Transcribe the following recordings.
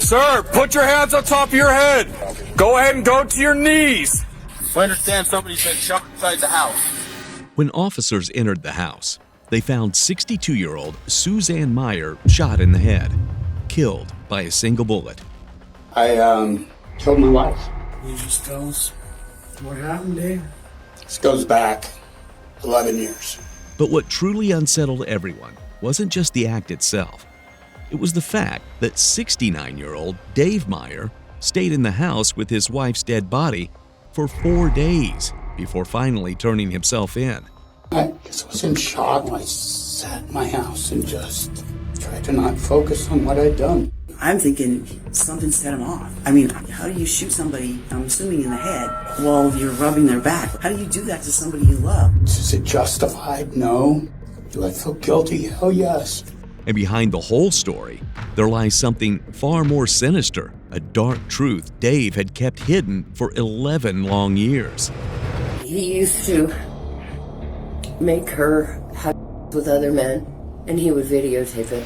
Sir, put your hands on top of your head. Go ahead and go to your knees. I understand somebody's been shot inside the house. When officers entered the house, they found 62-year-old Suzanne Meyer shot in the head, killed by a single bullet. I killed my wife. Can you just tell us what happened, Dave? This goes back 11 years. But what truly unsettled everyone wasn't just the act itself. It was the fact that 69-year-old Dave Meyer stayed in the house with his wife's dead body for 4 days before finally turning himself in. I just was in shock. I sat in my house and just tried to not focus on what I'd done. I'm thinking something set him off. I mean, how do you shoot somebody, I'm assuming in the head, while you're rubbing their back? How do you do that to somebody you love? Is it justified? No. Do I feel guilty? Hell yes. And behind the whole story, there lies something far more sinister, a dark truth Dave had kept hidden for 11 long years. He used to make her have with other men, and he would videotape it.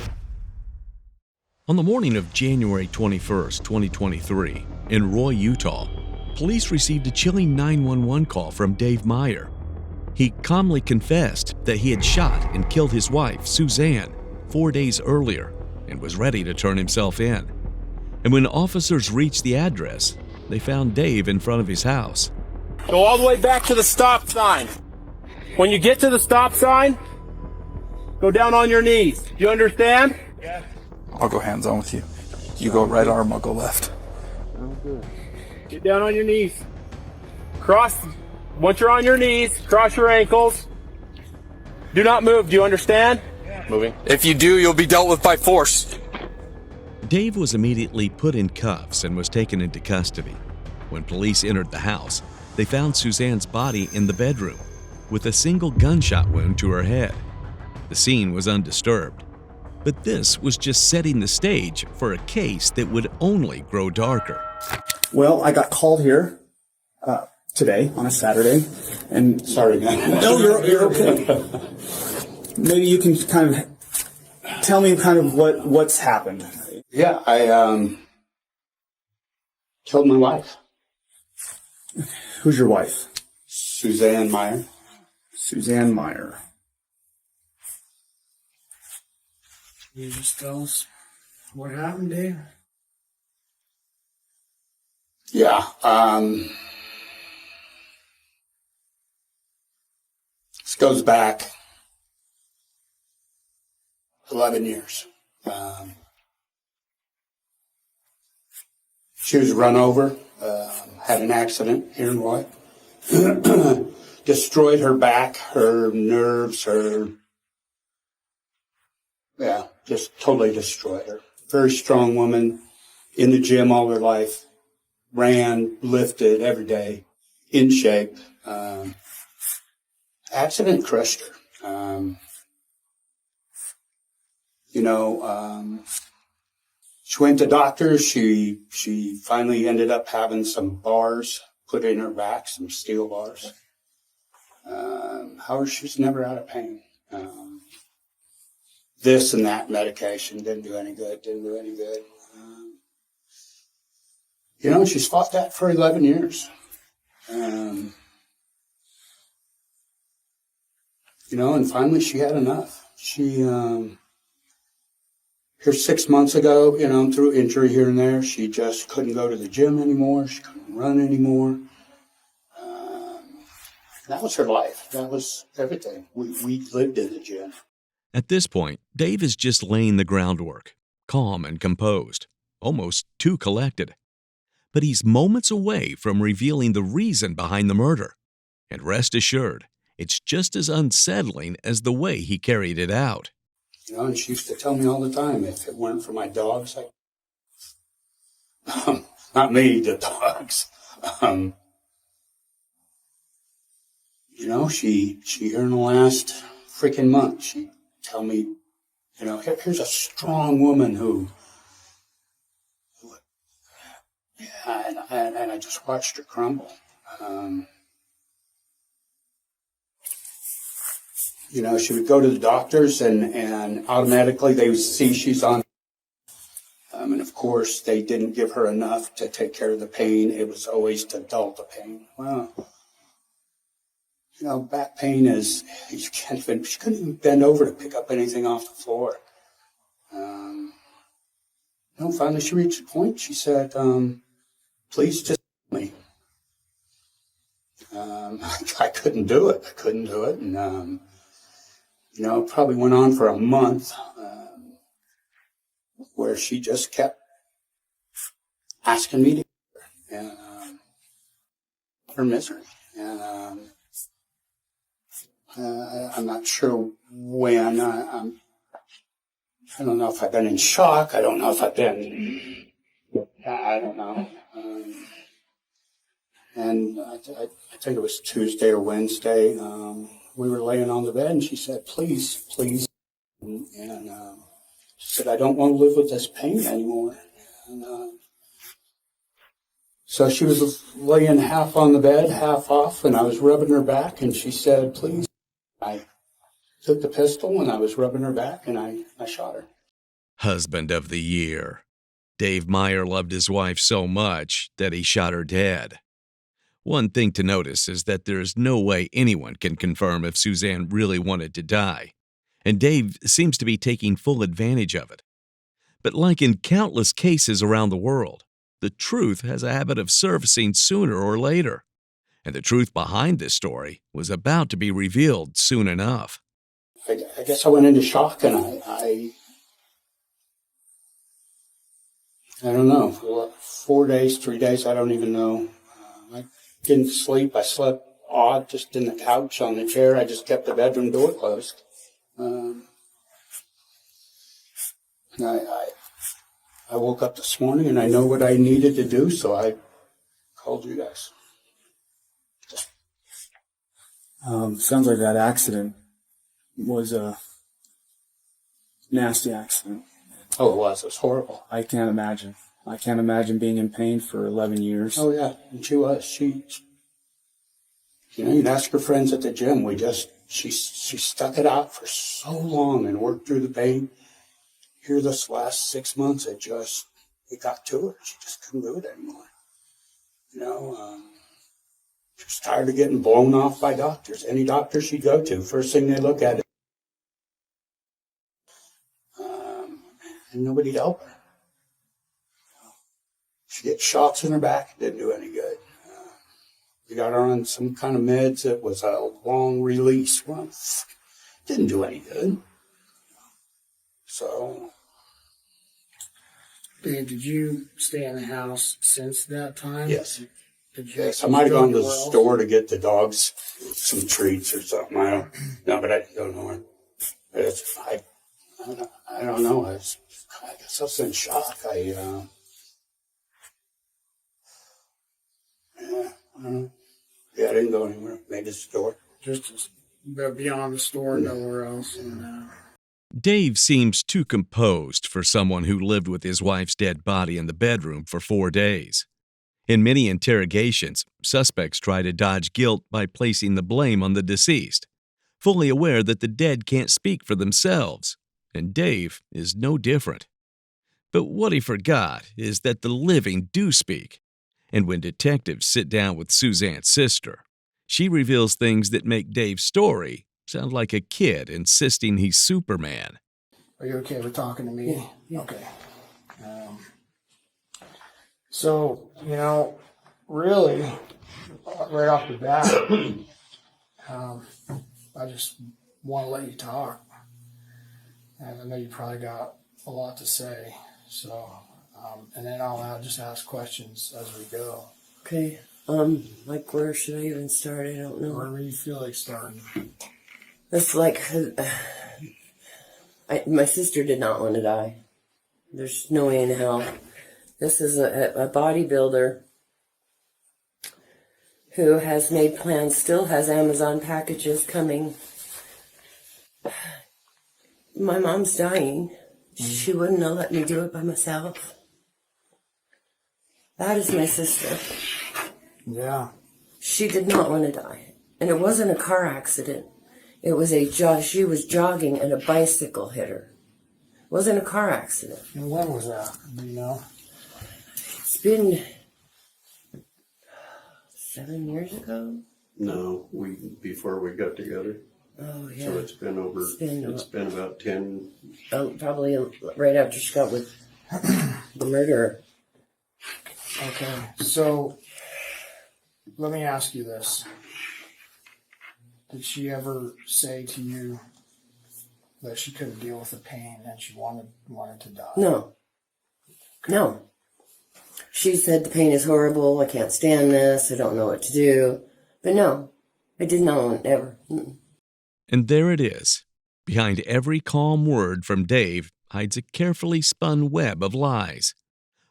On the morning of January 21st, 2023, in Roy, Utah, police received a chilling 911 call from Dave Meyer. He calmly confessed that he had shot and killed his wife, Suzanne, 4 days earlier and was ready to turn himself in. And when officers reached the address, they found Dave in front of his house. Go all the way back to the stop sign. When you get to the stop sign, go down on your knees. Do you understand? Yeah. I'll go hands-on with you. You go right arm, I'll go left. Get down on your knees. Once you're on your knees, cross your ankles. Do not move. Do you understand? Moving. If you do, you'll be dealt with by force. Dave was immediately put in cuffs and was taken into custody. When police entered the house, they found Suzanne's body in the bedroom with a single gunshot wound to her head. The scene was undisturbed. But this was just setting the stage for a case that would only grow darker. Well, I got called here today on a Saturday, and Sorry, man. no, you're okay. Maybe you can kind of tell me kind of what's happened. Yeah, I killed my wife. Who's your wife? Suzanne Meyer. Suzanne Meyer. Can you just tell us what happened, Dave? Yeah, this goes back 11 years. She was run over, had an accident here in Roy. Destroyed her back, her nerves, just totally destroyed her. Very strong woman, in the gym all her life, ran, lifted every day, in shape. Accident crushed her. She went to doctors. She finally ended up having some bars put in her back, some steel bars. However, she was never out of pain. This and that medication didn't do any good. She's fought that for 11 years. And finally she had enough. She, here 6 months ago, through injury here and there, she just couldn't go to the gym anymore. She couldn't run anymore. That was her life. That was everything. We lived in the gym. At this point, Dave is just laying the groundwork, calm and composed, almost too collected. But he's moments away from revealing the reason behind the murder. And rest assured, it's just as unsettling as the way he carried it out. And she used to tell me all the time, if it weren't for my dogs, not me, the dogs. She here in the last freaking month, she'd tell me, here's a strong woman who and I just watched her crumble. She would go to the doctors and automatically they would see she's on. And of course, course, they didn't give her enough to take care of the pain. It was always to dull the pain. Well, back pain is, she couldn't even bend over to pick up anything off the floor. Finally she reached a point. She said, please just help me. I couldn't do it. And, it probably went on for a month where she just kept asking me to get her, and her misery. And I'm not sure when. I don't know if I've been in shock. I don't know if I've been. I don't know. And I think it was Tuesday or Wednesday. We were laying on the bed, and she said, "Please." And she said, "I don't want to live with this pain anymore." And so she was laying half on the bed, half off, and I was rubbing her back, and she said, "Please." I took the pistol, and I was rubbing her back, and I shot her. Husband of the year. Dave Meyer loved his wife so much that he shot her dead. One thing to notice is that there's no way anyone can confirm if Suzanne really wanted to die, and Dave seems to be taking full advantage of it. But like in countless cases around the world, the truth has a habit of surfacing sooner or later, and the truth behind this story was about to be revealed soon enough. I guess I went into shock, and I don't know, for 4 days, 3 days, I don't even know. I didn't sleep. I slept odd, just in the couch, on the chair. I just kept the bedroom door closed. I woke up this morning, and I know what I needed to do, so I called you guys. Sounds like that accident was a nasty accident. Oh, it was horrible. I can't imagine. I can't imagine being in pain for 11 years. Oh, yeah. And she was. You'd ask her friends at the gym. She stuck it out for so long and worked through the pain. Here this last 6 months, it got to her. She just couldn't do it anymore. She was tired of getting blown off by doctors. Any doctor she'd go to, first thing they look at it. And nobody'd help her. She get shots in her back. It didn't do any good. We got her on some kind of meds. It was a long release one. Didn't do any good. So. Dave, did you stay in the house since that time? Yes. Yes, I might have gone to the store to get the dogs some treats or something. I don't know, but I don't know. I don't know. I guess I was in shock. I didn't go anywhere. Made the store. Just beyond the store, nowhere else. Dave seems too composed for someone who lived with his wife's dead body in the bedroom for 4 days. In many interrogations, suspects try to dodge guilt by placing the blame on the deceased, fully aware that the dead can't speak for themselves, and Dave is no different. But what he forgot is that the living do speak, and when detectives sit down with Suzanne's sister, she reveals things that make Dave's story sound like a kid insisting he's Superman. Are you okay with talking to me? Yeah. Okay. So, really, right off the bat, I just want to let you talk. And I know you probably got a lot to say. So, and then I'll just ask questions as we go. Okay. Like where should I even start? I don't know. Wherever you feel like starting. It's like, my sister did not want to die. There's no way in hell. This is a bodybuilder who has made plans, still has Amazon packages coming. My mom's dying. She wouldn't have let me do it by myself. That is my sister. Yeah. She did not want to die. And it wasn't a car accident. It was she was jogging and a bicycle hit her. It wasn't a car accident. And when was that? Do you know? been 7 years ago. No, before we got together. Oh yeah. So it's been about 10. Probably right after she got with the murderer. Okay, so let me ask you this. Did she ever say to you that she couldn't deal with the pain and she wanted to die? No. No. She said the pain is horrible, I can't stand this, I don't know what to do. But no, I did not want ever. And there it is. Behind every calm word from Dave hides a carefully spun web of lies.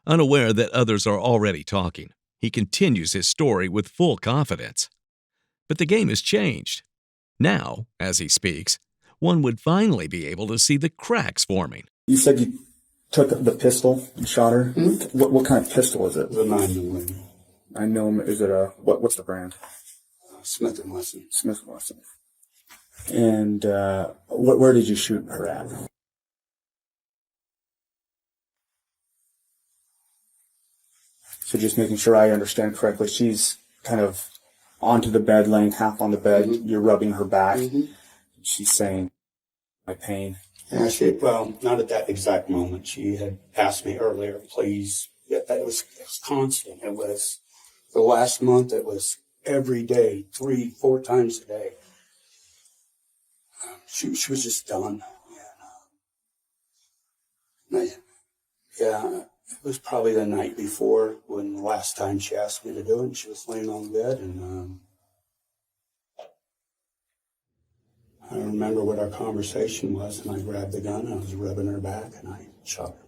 Unaware that others are already talking, he continues his story with full confidence. But the game has changed. Now, as he speaks, one would finally be able to see the cracks forming. You said you took the pistol and shot her. Mm-hmm. What kind of pistol is it? The 9mm. I know. Is it what's the brand? Smith & Wesson. Smith & Wesson. And where did you shoot her at? So just making sure I understand correctly, she's kind of onto the bed, laying half on the bed. Mm-hmm. You're rubbing her back. Mm-hmm. She's saying, "My pain." Yeah, well, not at that exact moment. She had asked me earlier, please. Yeah, it was constant. It was the last month. It was every day, 3-4 times a day. She was just done. Yeah, it was probably the night before when the last time she asked me to do it. And she was laying on the bed, and I remember what our conversation was, and I grabbed the gun, and I was rubbing her back, and I shot her.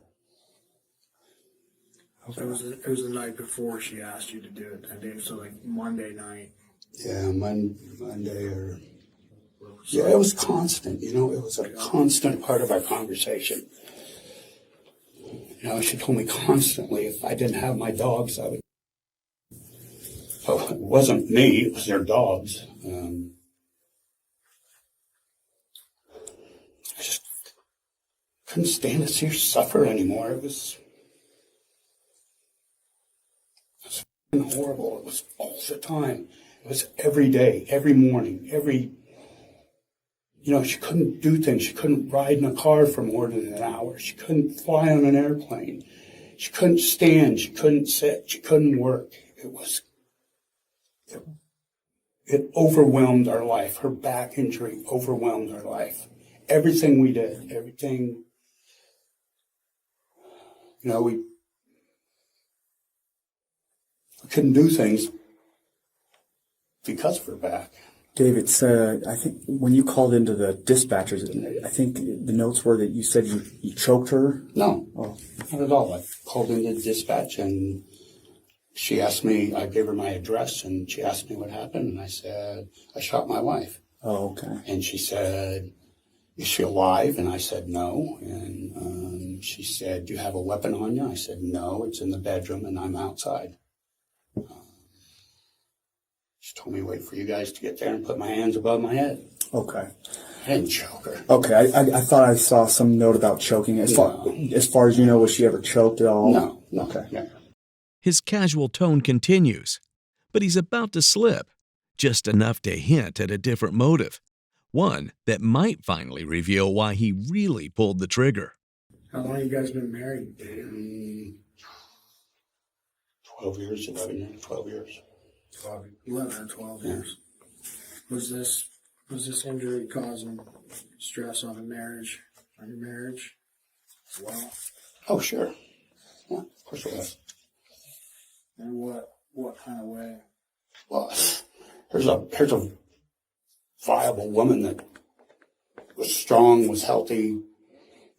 So it was the night before she asked you to do it, and then so like Monday night. Yeah, Monday or... Yeah, it was constant, it was a constant part of our conversation. She told me constantly if I didn't have my dogs, I would... Well, it wasn't me, it was their dogs. I just couldn't stand to see her suffer anymore. It was horrible. It was all the time. It was every day, every morning, she couldn't do things. She couldn't ride in a car for more than an hour. She couldn't fly on an airplane. She couldn't stand. She couldn't sit. She couldn't work. It overwhelmed our life. Her back injury overwhelmed our life. Everything we did, everything, we couldn't do things because of her back. Dave, I think when you called into the dispatchers, I think the notes were that you said you choked her? No, not at all. I called into the dispatch, and she asked me, I gave her my address, and she asked me what happened, and I said, I shot my wife. Oh, okay. And she said, is she alive? And I said, no. And she said, do you have a weapon on you? I said, no, it's in the bedroom, and I'm outside. She told me, wait for you guys to get there and put my hands above my head. Okay. I didn't choke her. Okay, I thought I saw some note about choking. As far as you know, was she ever choked at all? No. Okay. No. His casual tone continues, but he's about to slip, just enough to hint at a different motive, one that might finally reveal why he really pulled the trigger. How long have you guys been married? 12 years, 11 years, 12 years. 11 or 12 years. Was this injury causing stress on your marriage as well? Oh, sure. Yeah, of course it was. And what kind of way? Well, here's a viable woman that was strong, was healthy,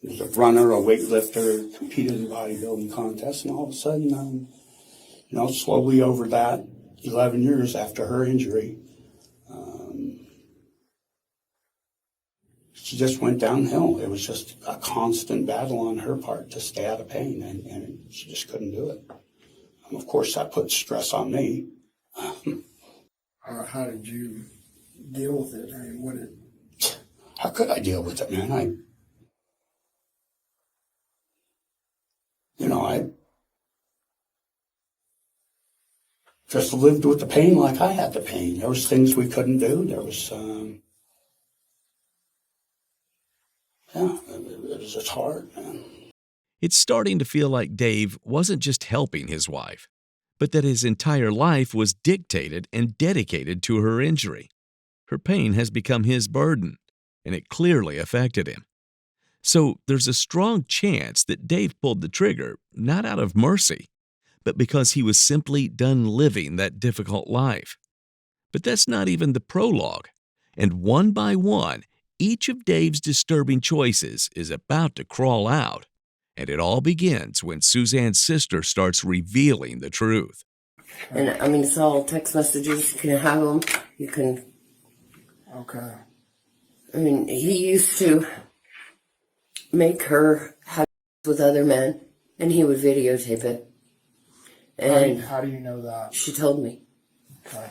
was a runner, a weightlifter, competed in bodybuilding contests, and all of a sudden, slowly over that 11 years after her injury, she just went downhill. It was just a constant battle on her part to stay out of pain, and she just couldn't do it. And of course, that put stress on me. How did you deal with it? I mean, How could I deal with it, man? I just lived with the pain like I had the pain. There was things we couldn't do. There was, it was just hard, man. It's starting to feel like Dave wasn't just helping his wife, but that his entire life was dictated and dedicated to her injury. Her pain has become his burden, and it clearly affected him. So there's a strong chance that Dave pulled the trigger not out of mercy, but because he was simply done living that difficult life. But that's not even the prologue. And one by one, each of Dave's disturbing choices is about to crawl out. And it all begins when Suzanne's sister starts revealing the truth. And I mean, it's all text messages. You can have them. You can. Okay. I mean, he used to make her have with other men, and he would videotape it. And how do you know that? she told me. Okay.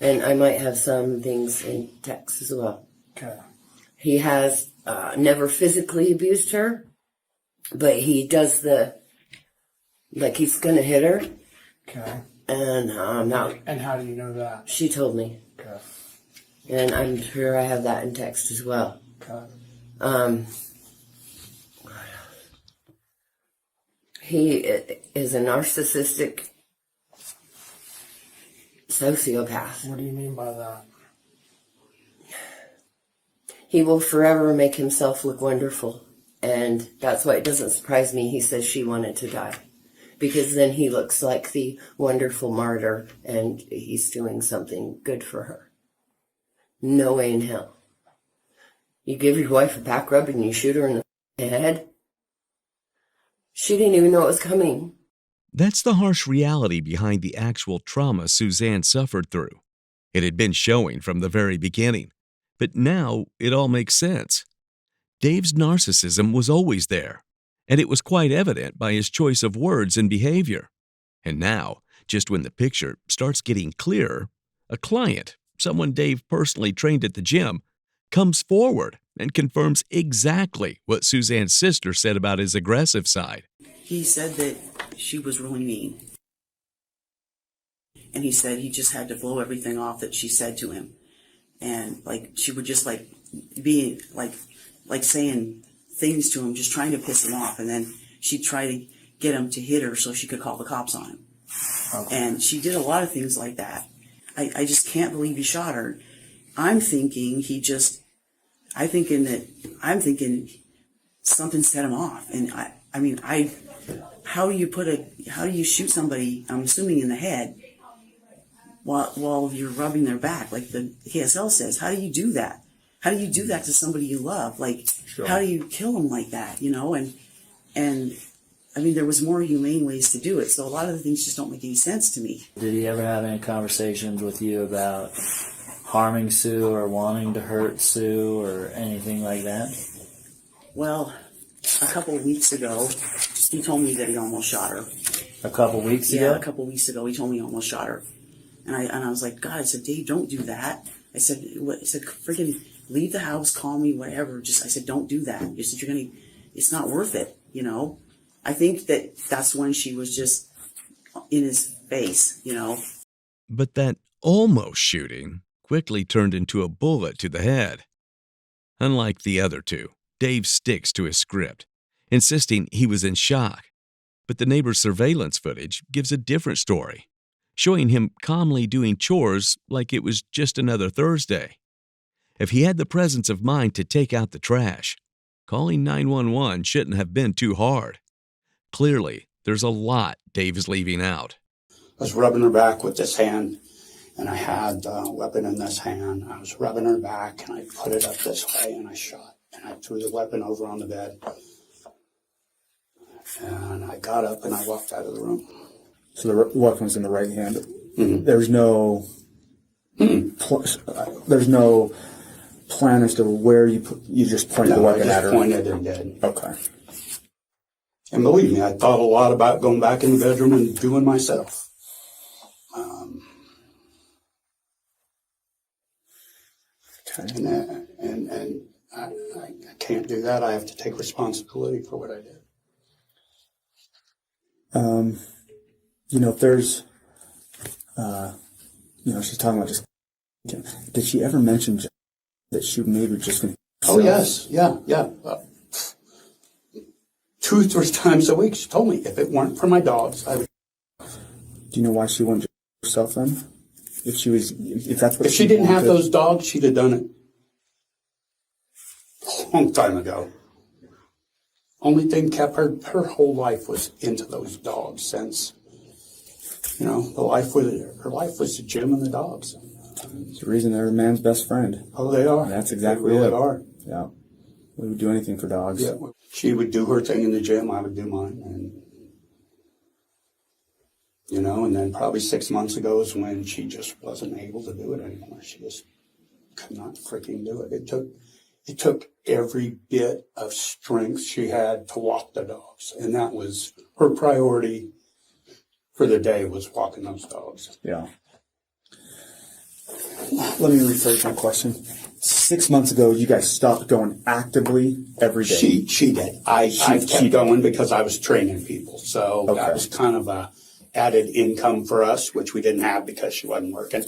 And I might have some things in text as well. Okay. He has never physically abused her, but he does like he's going to hit her. Okay. And now And how do you know that? she told me. Okay. And I'm sure I have that in text as well. Okay. He is a narcissistic sociopath. What do you mean by that? He will forever make himself look wonderful. And that's why it doesn't surprise me he says she wanted to die. Because then he looks like the wonderful martyr and he's doing something good for her. No way in hell. You give your wife a back rub and you shoot her in the head? She didn't even know it was coming. That's the harsh reality behind the actual trauma Suzanne suffered through. It had been showing from the very beginning, but now it all makes sense. Dave's narcissism was always there, and it was quite evident by his choice of words and behavior. And now, just when the picture starts getting clearer, a client, someone Dave personally trained at the gym, comes forward and confirms exactly what Suzanne's sister said about his aggressive side. He said that she was really mean. And he said he just had to blow everything off that she said to him. And like she would just like be like saying things to him, just trying to piss him off. And then she'd try to get him to hit her so she could call the cops on him. Okay. And she did a lot of things like that. I just can't believe he shot her. I'm thinking something set him off. And how do you shoot somebody, I'm assuming in the head, while you're rubbing their back, like the KSL says? How do you do that? How do you do that to somebody you love? Like, sure. How do you kill them like that, you know? And I mean, there was more humane ways to do it, so a lot of the things just don't make any sense to me. Did he ever have any conversations with you about harming Sue or wanting to hurt Sue or anything like that? Well, a couple of weeks ago, he told me that he almost shot her. A couple weeks ago? Yeah, a couple of weeks ago, he told me he almost shot her. And I was like, God, I said, Dave, don't do that. I said, freaking leave the house, call me, whatever. I said, don't do that. I said, it's not worth it, you know? I think that's when she was just in his face, you know? But that almost shooting quickly turned into a bullet to the head. Unlike the other two, Dave sticks to his script, insisting he was in shock. But the neighbor's surveillance footage gives a different story, showing him calmly doing chores like it was just another Thursday. If he had the presence of mind to take out the trash, calling 911 shouldn't have been too hard. Clearly, there's a lot Dave is leaving out. I was rubbing her back with this hand, and I had the weapon in this hand. I was rubbing her back, and I put it up this way, and I shot. And I threw the weapon over on the bed. And I got up, and I walked out of the room. So the weapon's in the right hand. Mm-hmm. There's no plan as to where you just pointed the weapon at her. I just pointed and did. Okay. And believe me, I thought a lot about going back in the bedroom and doing myself. Okay. And I can't do that. I have to take responsibility for what I did. If there's she's talking about just. Did she ever mention that she maybe just going to? Oh, yes. Yeah. 2 or 3 times a week, she told me if it weren't for my dogs, I would. Do you know why she wouldn't just herself then? If that's what If she didn't have those dogs, she'd have done it a long time ago. Only thing kept her whole life was into those dogs since, her life was the gym and the dogs. It's the reason they're a man's best friend. Oh, they are. That's exactly they really it. are. Yeah. We would do anything for dogs. Yeah. She would do her thing in the gym, I would do mine. And then probably 6 months ago is when she just wasn't able to do it anymore. She just could not freaking do it. It took every bit of strength she had to walk the dogs. And that was her priority for the day, was walking those dogs. Yeah. Let me rephrase my question. 6 months ago, you guys stopped going actively every day. She did. I kept going because I was training people. So that was kind of a added income for us, which we didn't have because she wasn't working.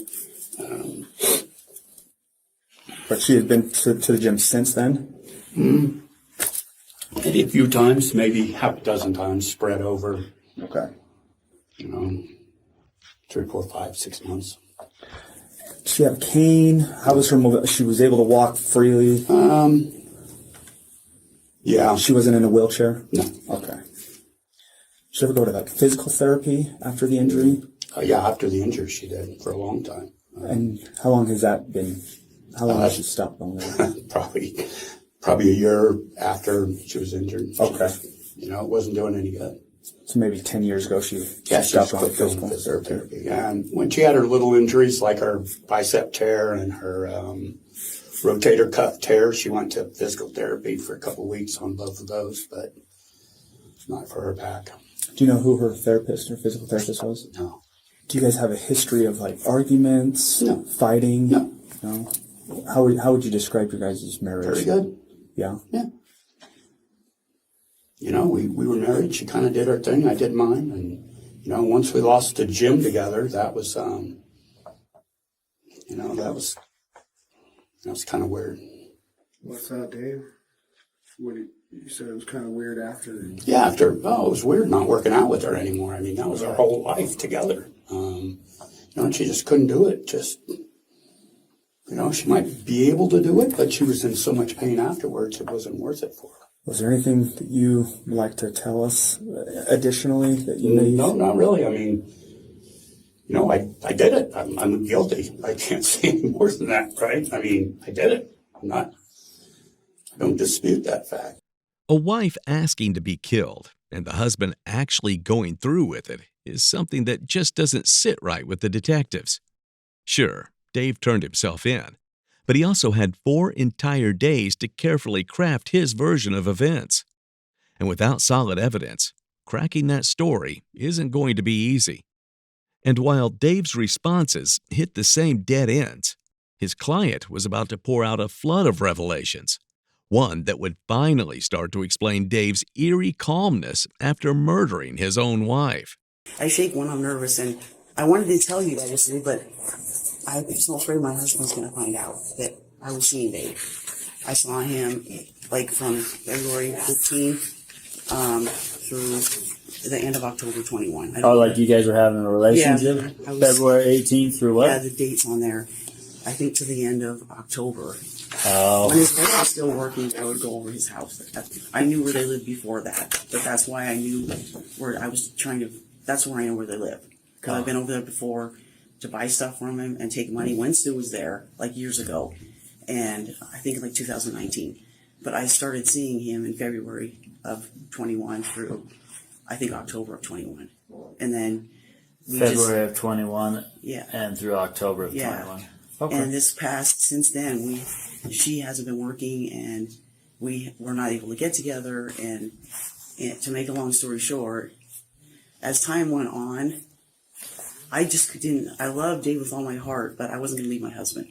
But she had been to the gym since then? Maybe a few times, maybe half a dozen times, spread over. Okay. 3, 4, 5, 6 months. Did she have a cane? How was her mobility? She was able to walk freely? Yeah. She wasn't in a wheelchair? No. Okay. Did she ever go to physical therapy after the injury? Yeah, after the injury she did for a long time. And how long has that been? How long has she stopped going there? Probably a year after she was injured. Okay. It wasn't doing any good. So maybe 10 years ago she stopped going to physical therapy. And when she had her little injuries, like her bicep tear and her rotator cuff tear, she went to physical therapy for a couple of weeks on both of those, but not for her back. Do you know who her physical therapist was? No. Do you guys have a history of arguments? No. Fighting? No. How would you describe your guys' marriage? Very good. Yeah? Yeah. We were married. She kind of did her thing. I did mine. And, once we lost the gym together, that was, that was kind of weird. What's that, Dave? You said it was kind of weird after. Yeah, it was weird not working out with her anymore. I mean, that was our whole life together. And she just couldn't do it. She might be able to do it, but she was in so much pain afterwards, it wasn't worth it for her. Was there anything that you would like to tell us additionally that you made? No, not really. I mean, I did it. I'm guilty. I can't say any more than that, right? I mean, I did it. I don't dispute that fact. A wife asking to be killed and the husband actually going through with it is something that just doesn't sit right with the detectives. Sure, Dave turned himself in, but he also had 4 entire days to carefully craft his version of events. And without solid evidence, cracking that story isn't going to be easy. And while Dave's responses hit the same dead ends, his client was about to pour out a flood of revelations, one that would finally start to explain Dave's eerie calmness after murdering his own wife. I shake when I'm nervous, and I wanted to tell you that yesterday, but I'm so afraid my husband's going to find out that I was seeing Dave. I saw him from February 15th through the end of October 21. You guys were having a relationship? Yeah, February 18th through what? Yeah, the date's on there. I think to the end of October. Oh. When his wife was still working, I would go over his house. I knew where they lived before that, but that's why I knew where I was that's where I know where they live. Because I've been over there before to buy stuff from him and take money when Sue was there, years ago. And I think 2019. But I started seeing him in February of 21 through, I think, October of 21. And then February of 21 yeah. And through October of 21. Okay. And since then, she hasn't been working, and we were not able to get together. And to make a long story short, as time went on, I just didn't. I loved Dave with all my heart, but I wasn't going to leave my husband,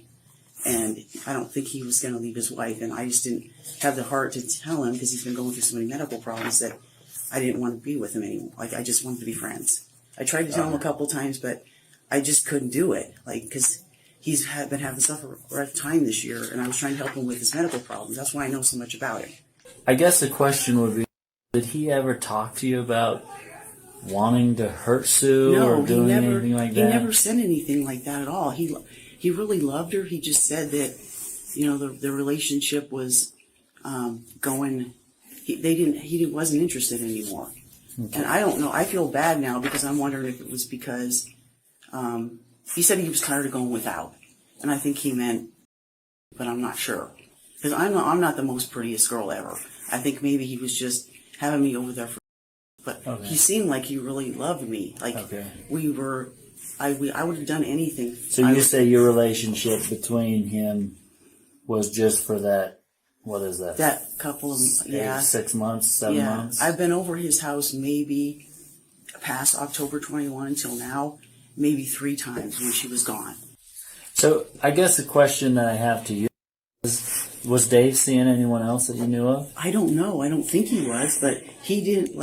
and I don't think he was going to leave his wife. And I just didn't have the heart to tell him, because he's been going through so many medical problems, that I didn't want to be with him anymore. I just wanted to be friends. I tried to tell him a couple times, but I just couldn't do it. Like, because he's been having suffer a rough time this year, and I was trying to help him with his medical problems. That's why I know so much about it. I guess the question would be, did he ever talk to you about wanting to hurt Sue or doing anything like that? He never said anything like that at all. He really loved her. He just said that, you know, the relationship was going. He wasn't interested anymore. Okay. And I don't know. I feel bad now because I'm wondering if it was because he said he was tired of going without, and I think he meant, but I'm not sure because I'm not the most prettiest girl ever. I think maybe he was just having me over there for. But okay. He seemed like he really loved me. Like okay. I would have done anything. So you say your relationship between him was just for that, what is that? That couple of, 6 months, 7 months? I've been over his house maybe past October 21 until now, maybe 3 times when she was gone. So I guess the question that I have to you is, was Dave seeing anyone else that you knew of? I don't know. I don't think he was, but he didn't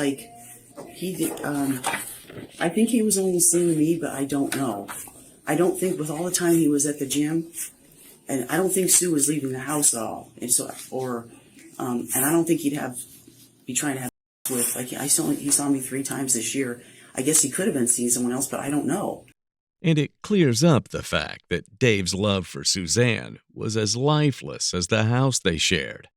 I think he was only seeing me, but I don't know. I don't think with all the time he was at the gym, and I don't think Sue was leaving the house at all. And so, and I don't think he'd be trying to have with, like, he saw me 3 times this year. I guess he could have been seeing someone else, but I don't know. And it clears up the fact that Dave's love for Suzanne was as lifeless as the house they shared.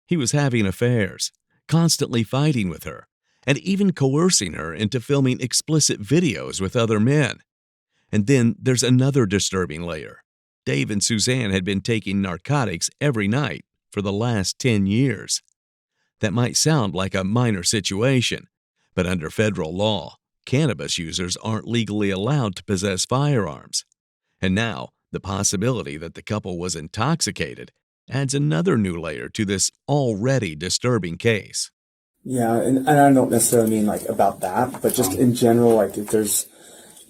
He was having affairs, constantly fighting with her, and even coercing her into filming explicit videos with other men. And then there's another disturbing layer. Dave and Suzanne had been taking narcotics every night for the last 10 years. That might sound like a minor situation, but under federal law, cannabis users aren't legally allowed to possess firearms. And now, the possibility that the couple was intoxicated adds another new layer to this already disturbing case. Yeah, and I don't necessarily mean like about that, but just in general, like if there's,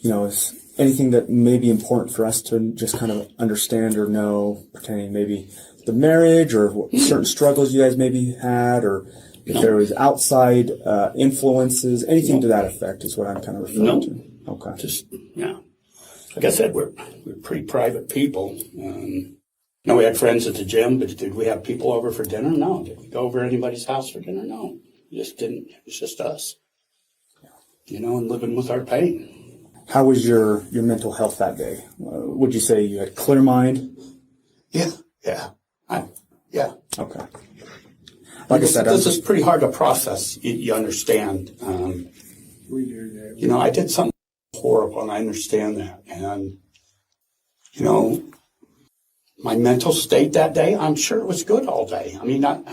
is anything that may be important for us to just kind of understand or know pertaining maybe the marriage or what certain struggles you guys maybe had, or if there was outside influences, anything to that effect is what I'm kind of referring to. Okay. Just, like I said, we're pretty private people. We had friends at the gym, but did we have people over for dinner? No. Did we go over to anybody's house for dinner? No. We just didn't. It was just us. And living with our pain. How was your mental health that day? Would you say you had a clear mind? Yeah. Okay. Like I said, this is pretty hard to process. You understand. We do, yeah. I did something horrible, and I understand that. And, my mental state that day, I'm sure it was good all day. I mean, I've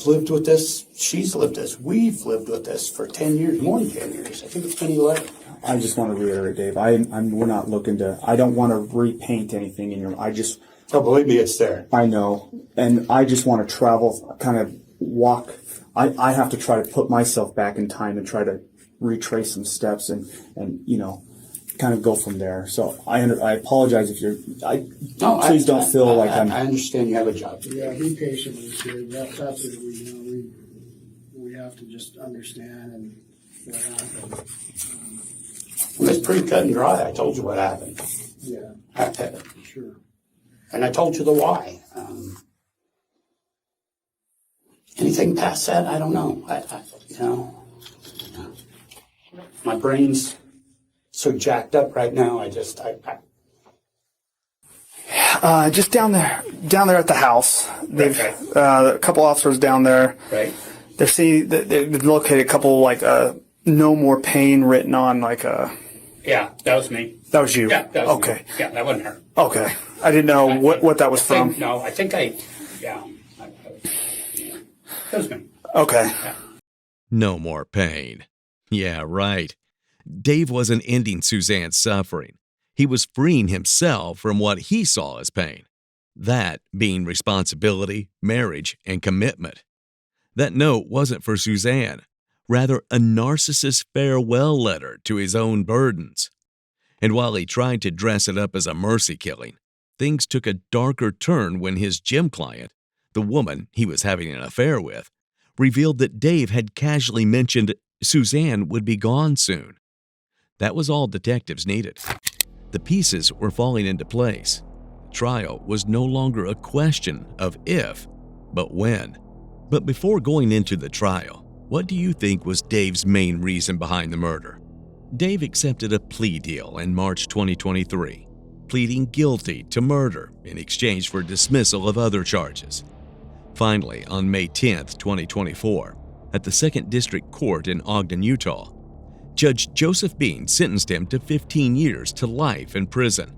lived with this. She's lived this. We've lived with this for 10 years, more than 10 years. I think it's been 11. I just want to reiterate, Dave. We're not looking to. I don't want to repaint anything in your. Oh, believe me, it's there. I know, and I just want to travel, kind of walk. I have to try to put myself back in time and try to retrace some steps and kind of go from there. So I apologize if you're. Please don't feel like I'm. I understand you have a job. Yeah, be patient with us here. That's what we have to just understand and what happened. It's pretty cut and dry. I told you what happened. Yeah, sure. And I told you the why. Anything past that, I don't know. My brain's so jacked up right now. Just down there at the house. They've a couple officers down there. Right. They've located a couple no more pain written on Yeah, that was me. That was you. Yeah, that was okay. Me. Yeah, that wasn't her. Okay, I didn't know what that was from. I think that was me. Okay. Yeah. No more pain. Yeah, right. Dave wasn't ending Suzanne's suffering. He was freeing himself from what he saw as pain. That being responsibility, marriage, and commitment. That note wasn't for Suzanne, rather a narcissist's farewell letter to his own burdens. And while he tried to dress it up as a mercy killing, things took a darker turn when his gym client, the woman he was having an affair with, revealed that Dave had casually mentioned Suzanne would be gone soon. That was all detectives needed. The pieces were falling into place. The trial was no longer a question of if, but when. But before going into the trial, what do you think was Dave's main reason behind the murder? Dave accepted a plea deal in March 2023, pleading guilty to murder in exchange for dismissal of other charges. Finally, on May 10, 2024, at the 2nd District Court in Ogden, Utah, Judge Joseph Bean sentenced him to 15 years to life in prison.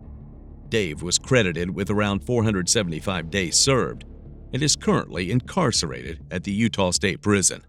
Dave was credited with around 475 days served and is currently incarcerated at the Utah State Prison.